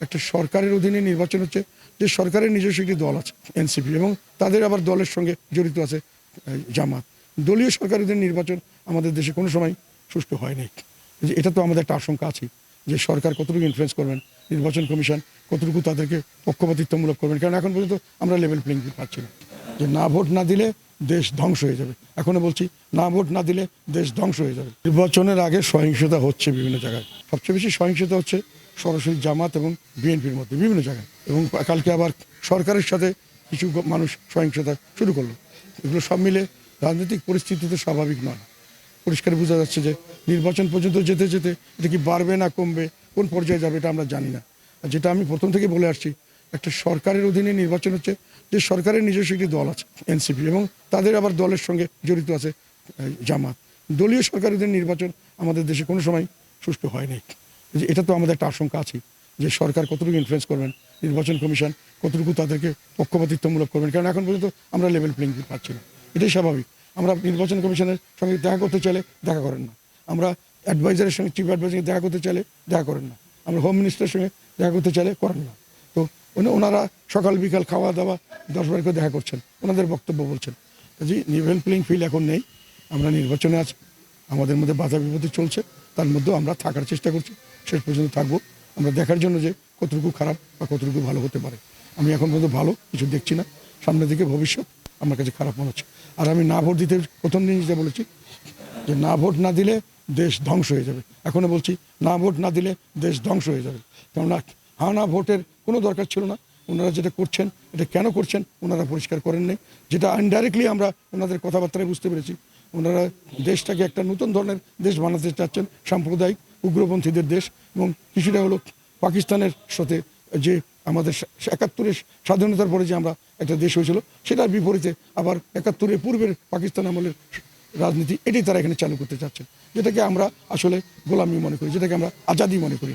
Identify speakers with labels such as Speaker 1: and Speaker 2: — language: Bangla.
Speaker 1: একটা সরকারের অধীনে নির্বাচন হচ্ছে, যে সরকারের নিজস্ব একটি দল আছে এনসিপি, এবং তাদের আবার দলের সঙ্গে জড়িত আছে জামাত। দলীয় সরকারের অধীনে নির্বাচন আমাদের দেশে কোনো সময় সুষ্ঠু হয় নাই। এটা তো আমাদের একটা আশঙ্কা আছে যে সরকার কতটুকু ইনফ্লুয়েন্স করবেন, নির্বাচন কমিশন কতটুকু তাদেরকে পক্ষপাতিত্বমূলক করবেন, কারণ এখন পর্যন্ত আমরা লেভেল প্লেইং ফিল্ড পাচ্ছি না। যে না ভোট না দিলে দেশ ধ্বংস হয়ে যাবে, এখনো বলছি না ভোট না দিলে দেশ ধ্বংস হয়ে যাবে। নির্বাচনের আগে সহিংসতা হচ্ছে বিভিন্ন জায়গায়, সবচেয়ে বেশি সহিংসতা হচ্ছে সরাসরি জামাত এবং বিএনপির মধ্যে বিভিন্ন জায়গায়, এবং কালকে আবার সরকারের সাথে কিছু মানুষ সহিংসতা শুরু করলো। এগুলো সব মিলে রাজনৈতিক পরিস্থিতি তো স্বাভাবিক নয়। পরিষ্কার বোঝা যাচ্ছে যে নির্বাচন পর্যন্ত যেতে যেতে এটা কি বাড়বে না কমবে, কোন পর্যায়ে যাবে এটা আমরা জানি না। আর যেটা আমি প্রথম থেকে বলে আসছি, একটা সরকারের অধীনে নির্বাচন হচ্ছে, যে সরকারের নিজস্ব একটি দল আছে এনসিপি, এবং তাদের আবার দলের সঙ্গে জড়িত আছে জামাত। দলীয় সরকারের অধীনে নির্বাচন আমাদের দেশে কোনো সময় সুষ্ঠু হয় নাই। এটা তো আমাদের একটা আশঙ্কা আছে যে সরকার কতটুকু ইনফ্লুয়েন্স করবেন, নির্বাচন কমিশন কতটুকু তাদেরকে পক্ষপাতিত্বমূলক করবেন, কারণ এখন পর্যন্ত আমরা লেভেল প্লেইং ফিল্ড পাচ্ছি না। এটাই স্বাভাবিক। আমরা নির্বাচন কমিশনের সঙ্গে দেখা করতে চাইলে দেখা করেন না, আমরা অ্যাডভাইজারের সঙ্গে চিফ অ্যাডভাইজারের দেখা করতে চাইলে দেখা করেন না, আমরা হোম মিনিস্টারের সঙ্গে দেখা করতে চাইলে করেন না। তো ওনারা সকাল বিকাল খাওয়া দাওয়া 10 বার করে দেখা করছেন, ওনাদের বক্তব্য বলছেন। কাজে লেভেল প্লেইং ফিল্ড এখন নেই। আমরা নির্বাচনে আছি, আমাদের মধ্যে বাধা বিপত্তি চলছে, তার মধ্যেও আমরা থাকার চেষ্টা করছি, শেষ পর্যন্ত থাকবো। আমরা দেখার জন্য যে কতটুকু খারাপ বা কতটুকু ভালো হতে পারে। আমি এখন পর্যন্ত ভালো কিছু দেখছি না, সামনের দিকে ভবিষ্যৎ আমার কাছে খারাপ মনে হচ্ছে। আর আমি না ভোট দিতে প্রথম দিন যেটা বলেছি যে না ভোট না দিলে দেশ ধ্বংস হয়ে যাবে, এখনো বলছি না ভোট না দিলে দেশ ধ্বংস হয়ে যাবে। কেননা হ্যাঁ না ভোটের কোনো দরকার ছিল না। ওনারা যেটা করছেন এটা কেন করছেন ওনারা পরিষ্কার করেন নাই, যেটা ইনডাইরেক্টলি আমরা ওনাদের কথাবার্তায় বুঝতে পেরেছি। ওনারা দেশটাকে একটা নতুন ধরনের দেশ বানাতে চাচ্ছেন, সাম্প্রদায়িক উগ্রপন্থীদের দেশ, এবং কিছুটা হলো পাকিস্তানের সাথে যে আমাদের 71-এর স্বাধীনতার পরে যে আমরা একটা দেশ হয়েছিল সেটার বিপরীতে আবার 71-এর পূর্বের পাকিস্তান আমলের রাজনীতি, এটাই তারা এখানে চালু করতে চাচ্ছেন, যেটাকে আমরা আসলে গোলামি মনে করি, যেটাকে আমরা আজাদি মনে করি।